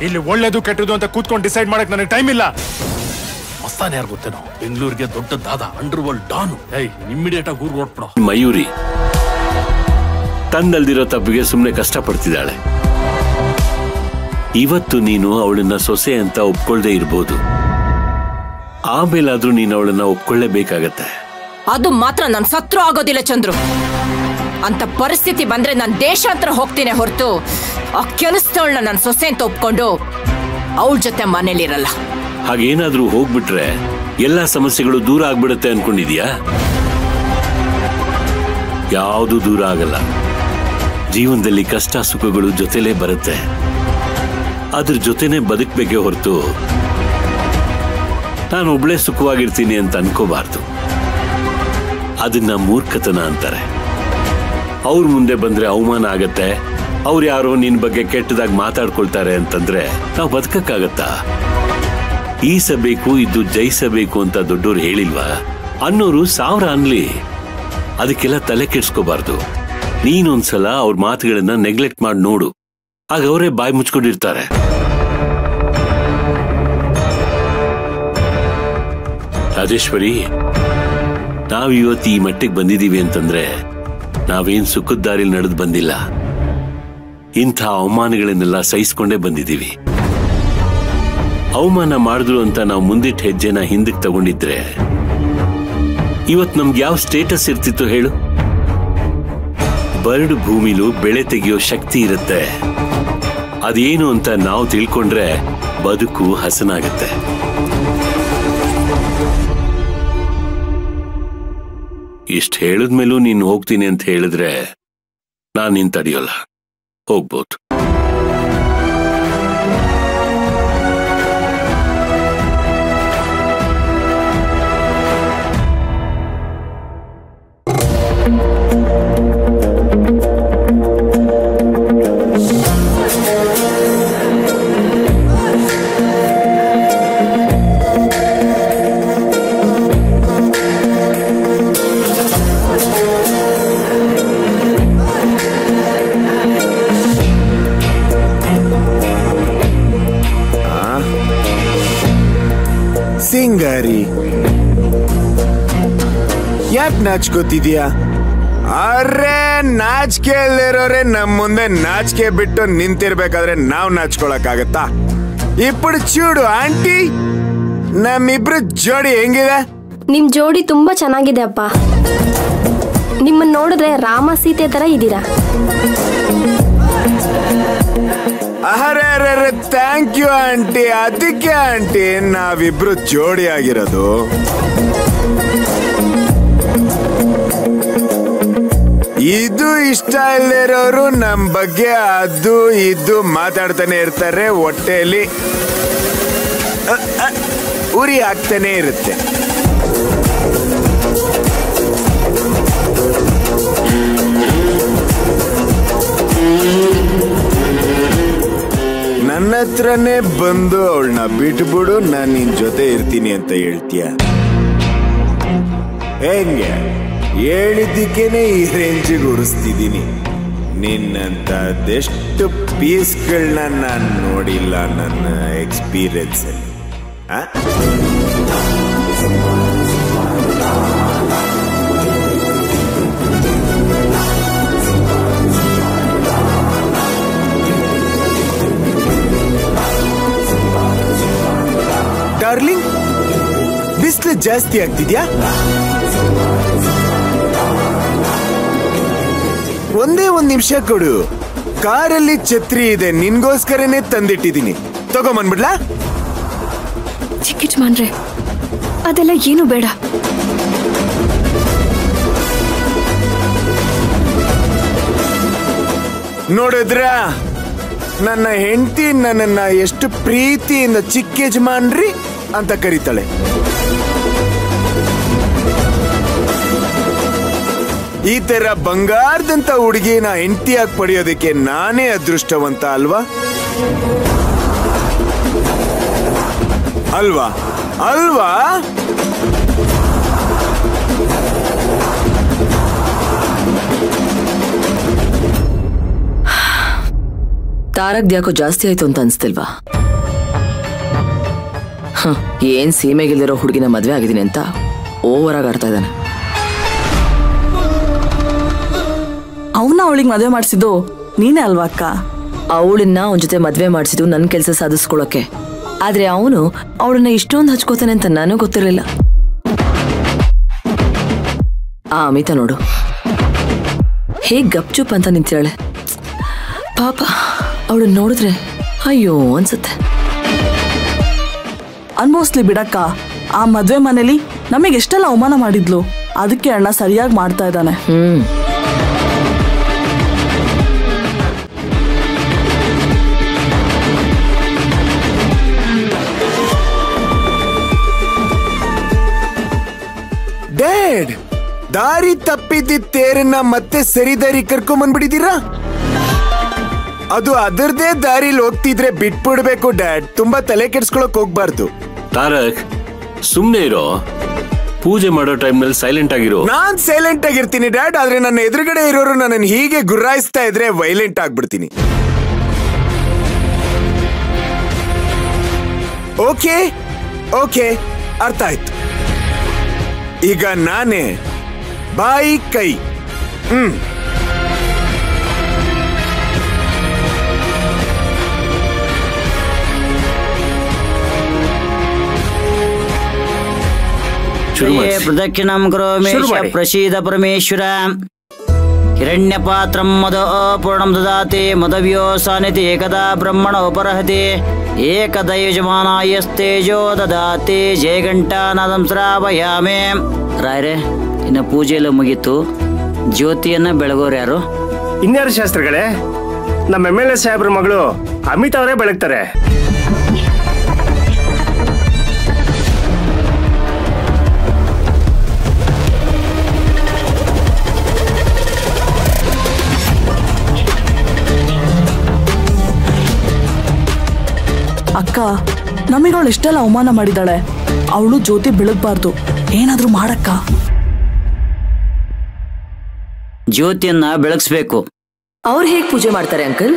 ಇಲ್ಲಿ ಒಳ್ಳೇದು ಕೆಟ್ಟದು ಅಂತ ಕೂತ್ಕೊಂಡು ಡಿಸೈಡ್ ಮಾಡಕ್ ನನಗೆ ಟೈಮ್ ಇಲ್ಲ. ಮಸ್ತಾನ್ ಯಾರು ಗೊತ್ತೇನೋ, ಬೆಂಗಳೂರಿಗೆ ದೊಡ್ಡದಾದ ಅಂಡರ್ ವರ್ಲ್ಡ್ ಡಾನು. ಇಮ್ಮಿಡಿಯೇಟ್ ಆಗಿ ಊರ್ಗ್ ಹೊರಟ್ಬಿಡೋ. ಮಯೂರಿ ತನ್ನಲ್ದಿರೋ ತಪ್ಪಿಗೆ ಸುಮ್ಮನೆ ಕಷ್ಟಪಡ್ತಿದ್ದಾಳೆ. ಇವತ್ತು ನೀನು ಅವಳನ್ನ ಸೊಸೆ ಅಂತ ಒಪ್ಕೊಳ್ದೇ ಇರ್ಬೋದು, ಆಮೇಲಾದ್ರೂ ನೀನು ಅವಳನ್ನ ಒಪ್ಕೊಳ್ಳೇಬೇಕಾಗತ್ತೆ. ಅದು ಮಾತ್ರ ನಾನು ಸತ್ರು ಆಗೋದಿಲ್ಲ ಚಂದ್ರು. ಅಂತ ಪರಿಸ್ಥಿತಿ ಬಂದ್ರೆ ನಾನು ದೇಶಾಂತರ ಹೋಗ್ತೀನಿ ಹೊರತು ಆ ಕೆಲಸದವಳನ್ನ ನನ್ನ ಸೊಸೆ ಅಂತ ಒಪ್ಕೊಂಡು ಅವಳ ಜೊತೆ ಮನೇಲಿರಲ್ಲ. ಹಾಗೇನಾದ್ರೂ ಹೋಗ್ಬಿಟ್ರೆ ಎಲ್ಲಾ ಸಮಸ್ಯೆಗಳು ದೂರ ಆಗ್ಬಿಡುತ್ತೆ ಅನ್ಕೊಂಡಿದ್ಯಾ? ಯಾವುದು ದೂರ ಆಗಲ್ಲ. ಜೀವನದಲ್ಲಿ ಕಷ್ಟ ಸುಖಗಳು ಜೊತೆಲೇ ಬರುತ್ತೆ. ಅದ್ರ ಜೊತೆನೆ ಬದುಕಬೇಕೇ ಹೊರತು ನಾನು ಒಬ್ಳೇ ಸುಖವಾಗಿರ್ತೀನಿ ಅಂತ ಅನ್ಕೋಬಾರ್ದು. ಅದನ್ನ ಮೂರ್ಖತನ ಅಂತಾರೆ. ಅವ್ರ ಮುಂದೆ ಬಂದ್ರೆ ಅವಮಾನ ಆಗತ್ತೆ, ಅವ್ರು ಯಾರೋ ನಿನ್ ಬಗ್ಗೆ ಕೆಟ್ಟದಾಗಿ ಮಾತಾಡ್ಕೊಳ್ತಾರೆ ಅಂತಂದ್ರೆ ನಾವು ಬದುಕಕ್ಕಾಗತ್ತಾ? ಈಸಬೇಕು ಇದ್ದು ಜಯಿಸಬೇಕು ಅಂತ ದೊಡ್ಡೋರು ಹೇಳಿಲ್ವಾ? ಅನ್ನೋರು 1000 ಅನ್ಲಿ, ಅದಕ್ಕೆಲ್ಲ ತಲೆ ಕೆಡ್ಸ್ಕೋಬಾರ್ದು. ನೀನೊಂದ್ಸಲ ಅವ್ರ ಮಾತುಗಳನ್ನ ನೆಗ್ಲೆಕ್ಟ್ ಮಾಡಿ ನೋಡು, ಆಗ ಅವರೇ ಬಾಯಿ ಮುಚ್ಕೊಂಡಿರ್ತಾರೆ. ರಾಜೇಶ್ವರಿ, ನಾವಿವತ್ತು ಈ ಮಟ್ಟಿಗೆ ಬಂದಿದ್ದೀವಿ ಅಂತಂದ್ರೆ ನಾವೇನ್ ಸುಖದ ದಾರಿಲಿ ನಡೆದು ಬಂದಿಲ್ಲ. ಇಂಥ ಅವಮಾನಗಳನ್ನೆಲ್ಲ ಸಹಿಸ್ಕೊಂಡೇ ಬಂದಿದ್ದೀವಿ. ಅವಮಾನ ಮಾಡಿದ್ರು ಅಂತ ನಾವು ಮುಂದಿಟ್ಟ ಹೆಜ್ಜೆನ ಹಿಂದಕ್ಕೆ ತಗೊಂಡಿದ್ರೆ ಇವತ್ತು ನಮ್ಗೆ ಯಾವ ಸ್ಟೇಟಸ್ ಇರ್ತಿತ್ತು ಹೇಳು? ಬರಡು ಭೂಮಿಲೂ ಬೆಳೆ ತೆಗೆಯೋ ಶಕ್ತಿ ಇರುತ್ತೆ. ಅದೇನು ಅಂತ ನಾವು ತಿಳ್ಕೊಂಡ್ರೆ ಬದುಕು ಹಸನಾಗತ್ತೆ. ಇಷ್ಟು ಹೇಳಿದ್ಮೇಲೂ ನೀನು ಹೋಗ್ತೀನಿ ಅಂತ ಹೇಳಿದ್ರೆ ನಾನು ನಿನ್ ತಡೆಯೋಲ್ಲ. ಹೋಗ್ಬೋದು. ಸಿಂಗಾರಿ, ಯಾಕೆ ನಾಚ್ಕೋತಿದ್ಯಾ? ಅರೆ, ನಾಚಿಕೆ ಇಲ್ದಿರೋರೆ ನಮ್ ಮುಂದೆ ನಾಚಿಕೆ ಬಿಟ್ಟು ನಿಂತಿರ್ಬೇಕಾದ್ರೆ ನಾವ್ ನಾಚ್ಕೊಳಕ್ಕಾಗತ್ತಾ? ఇప్పుడు చూడు ಆಂಟಿ, ನಮ್ಮಿಬ್ರು ಜೋಡಿ ಹೆಂಗಿದೆ? ನಿಮ್ ಜೋಡಿ ತುಂಬಾ ಚೆನ್ನಾಗಿದೆ ಅಪ್ಪ. ನಿಮ್ಮನ್ನ ನೋಡಿದ್ರೆ ರಾಮ ಸೀತೆ ತರ ಇದ್ದೀರಾ. ಅರೆ, ಥ್ಯಾಂಕ್ ಯು ಆಂಟಿ. ಅದಕ್ಕೆ ಆಂಟಿ ನಾವಿಬ್ರು ಜೋಡಿ ಆಗಿರೋದು. ಇದು ಇಷ್ಟ ಇಲ್ದಿರೋರು ನಮ್ ಬಗ್ಗೆ ಅದು ಇದು ಮಾತಾಡ್ತಾನೆ ಇರ್ತಾರೆ. ಹೊಟ್ಟೆಯಲ್ಲಿ ಉರಿ ಆಗ್ತಾನೆ ಇರುತ್ತೆ. ನನ್ನ ಹತ್ರನೇ ಬಂದು ಅವಳನ್ನ ಬಿಟ್ಬಿಡು, ನಾನು ನಿನ್ ಜೊತೆ ಇರ್ತೀನಿ ಅಂತ ಹೇಳ್ತೀಯ? ಹೆಂಗೆ ಹೇಳಿದ್ದಕ್ಕೇನೆ ಈ ರೇಂಜಿಗೆ ಉರಿಸ್ತಿದ್ದೀನಿ. ನಿನ್ನಂತದೆಷ್ಟು ಪೀಸ್ಗಳನ್ನ ನಾನು ನೋಡಿಲ್ಲ ನನ್ನ ಎಕ್ಸ್ಪೀರಿಯನ್ಸ್ ಅಲ್ಲಿ. ಡಾರ್ಲಿಂಗ್, ಬಿಸಿಲು ಜಾಸ್ತಿ ಆಗ್ತಿದ್ಯಾ? ಒಂದೇ ಒಂದ್ ನಿಮಿಷ ಕೊಡು. ಕಾರಲ್ಲಿ ಛತ್ರಿ ಇದೆ, ನಿನ್ಗೋಸ್ಕರನೇ ತಂದಿಟ್ಟಿದ್ದೀನಿ. ತಗೊಂಬಂದ್ಬಿಡ್ಲಾ? ಚಿಕ್ಕಿಟ್ಮಾನ್ರೆ, ಅದೆಲ್ಲ ಏನು ಬೇಡ. ನೋಡಿದ್ರ, ನನ್ನ ಹೆಂಡತಿ ನನ್ನನ್ನ ಎಷ್ಟು ಪ್ರೀತಿಯಿಂದ ಚಿಕ್ಕ ಯಜಮಾನ್ರಿ ಅಂತ ಕರೀತಾಳೆ. ಈ ತರ ಬಂಗಾರದಂತ ಹುಡುಗಿನ ಹೆಂಡತಿಯಾಗಿ ಪಡೆಯೋದಕ್ಕೆ ನಾನೇ ಅದೃಷ್ಟವಂತ ಅಲ್ವಾ? ಅಲ್ವಾ ಅಲ್ವಾ? ತಾರಕ್ ಯಾಕೋ ಜಾಸ್ತಿ ಆಯ್ತು ಅಂತ ಅನ್ಸ್ತಿಲ್ವಾ? ಏನ್ ಸೀಮೆಗಿಲ್ದಿರೋ ಹುಡುಗಿನ ಮದ್ವೆ ಆಗಿದ್ದೀನಿ ಅಂತ ಓವರ್ ಆಗಿ ಆಡ್ತಾ ಇದ್ದಾನೆ. ಅವನ್ನ ಅವಳಿಗೆ ಮದ್ವೆ ಮಾಡಿಸಿದ್ದು ನೀನೇ ಅಲ್ವಾ ಅಕ್ಕ? ಅವಳನ್ನ ಅವನ ಜೊತೆ ಮದ್ವೆ ಮಾಡಿಸಿದ್ದು ನನ್ನ ಕೆಲಸ ಸಾಧಿಸ್ಕೊಳಕ್ಕೆ. ಆದ್ರೆ ಅವನು ಅವಳನ್ನ ಇಷ್ಟೊಂದು ಹಚ್ಕೋತಾನೆ ಅಂತ ನನಗೂ ಗೊತ್ತಿರಲಿಲ್ಲ. ಆ ಅಮಿತಾ ನೋಡು ಹೇಗ್ ಗಪ್ಚುಪ್ ಅಂತ ನಿಂತಿರಾಳೆ. ಪಾಪ ಅವಳನ್ನ ನೋಡಿದ್ರೆ ಅಯ್ಯೋ ಅನ್ಸುತ್ತೆ. ಅನ್ಭವಿಸ್ಲಿ ಬಿಡಕ್ಕ. ಆ ಮದ್ವೆ ಮನೇಲಿ ನಮಗೆ ಎಷ್ಟೆಲ್ಲ ಅವಮಾನ ಮಾಡಿದ್ಲು, ಅದಕ್ಕೆ ಅಣ್ಣ ಸರಿಯಾಗಿ ಮಾಡ್ತಾ ಇದ್ದಾನೆ. ಡ್ಯಾಡ್, ದಾರಿ ತಪ್ಪಿದ್ದ ತೇರನ್ನ ಮತ್ತೆ ಸರಿ ದಾರಿ ಕರ್ಕೊಂಬಂದ್ಬಿಟ್ಟಿದ್ದೀರಾ? ಅದು ಅದರದೇ ದಾರಿಲಿ ಹೋಗ್ತಿದ್ರೆ ಬಿಟ್ಬಿಡ್ಬೇಕು ಡ್ಯಾಡ್. ತುಂಬಾ ತಲೆ ಕೆಡ್ಸ್ಕೊಳಕ್ ಹೋಗ್ಬಾರ್ದು. ತಾರಕ್, ಸುಮ್ನೆ ಇರೋ. ಪೂಜೆ ಮಾಡೋ ಟೈಮ್ನಲ್ಲಿ ಸೈಲೆಂಟ್ ಆಗಿರೋ. ನಾನ್ ಸೈಲೆಂಟ್ ಆಗಿರ್ತೀನಿ ಡ್ಯಾಡ್, ಆದ್ರೆ ನನ್ನ ಎದುರುಗಡೆ ಇರೋರು ನನ್ನನ್ನು ಹೀಗೆ ಗುರ್ರಾಯಿಸ್ತಾ ಇದ್ರೆ ವೈಲೆಂಟ್ ಆಗ್ಬಿಡ್ತೀನಿ. ಓಕೆ ಓಕೆ, ಅರ್ಥ ಆಯ್ತು. ಈಗ ನಾನೇ ಬಾಯಿ ಕೈ. ಪ್ರದಕ್ಷಿಣಂ ಕರೋಮಿ ಪ್ರಸೀದ ಪರಮೇಶ್ವರ. ಹಿರಣ್ಯಪಾತ್ರಂ ಮದ ಅಪೂರ್ಣಂ ದದಾತಿ ಮದವ್ಯೋ ಸಾನಿತಿ ಏಕದಾ ಬ್ರಹ್ಮಣೋಪರಹತಿ ಏಕದೈಜಮಾನಾಯಸ್ತೇಜೋ ದದಾತಿ ಜಯ ಘಂಟಾನಾದಂ ಶ್ರಾವಯಾಮೆ. ರಾಯರೇ, ಇನ್ನು ಪೂಜೆ ಎಲ್ಲ ಮುಗೀತು. ಜ್ಯೋತಿಯನ್ನ ಬೆಳಗೋರು ಯಾರು? ಇನ್ಯಾರು ಶಾಸ್ತ್ರಿಗಳೇ? ನಮ್ಮ MLA ಸಾಹೇಬ್ರ ಮಗಳು ಅಮಿತಾ ಅವರೇ ಬೆಳಗ್ತಾರೆ. ಅಕ್ಕ, ನಮಗವಳು ಎಷ್ಟೆಲ್ಲ ಅವಮಾನ ಮಾಡಿದಾಳೆ. ಅವಳು ಜ್ಯೋತಿ ಬೆಳಗ್ಬಾರ್ದು, ಏನಾದ್ರೂ ಮಾಡಕ್ಕ. ಜ್ಯೋತಿಯನ್ನ ಬೆಳಗಿಸ್ಬೇಕು. ಅವ್ರು ಹೇಗ್ ಪೂಜೆ ಮಾಡ್ತಾರೆ ಅಂಕಲ್?